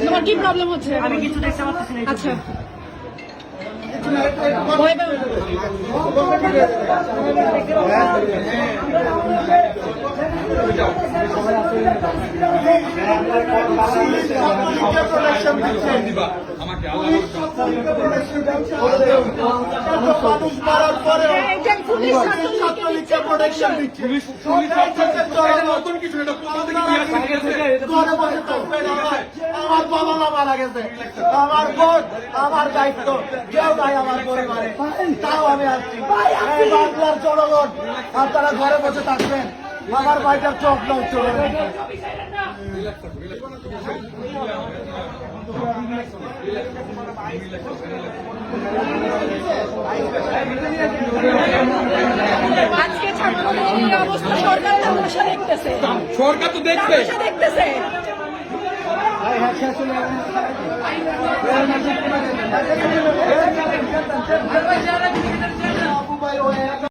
তোমার কি প্রবলেম হচ্ছে? আমি কিছু দেখতে পাচ্ছি না। আচ্ছা আমার বাবা মারা গেছে, আমার বোন, আমার দায়িত্ব কেউ নাই আমার পরিবারে, তাও আমি আসছি। এই বাংলার জনগণ আপনারা ঘরে বসে থাকবেন, আমার ভাইটার চোখ নষ্ট করে আজকে ছাত্রদের অবস্থা সরকার তামাশা দেখতেছে, সরকার তো দেখবে, দেখতেছে।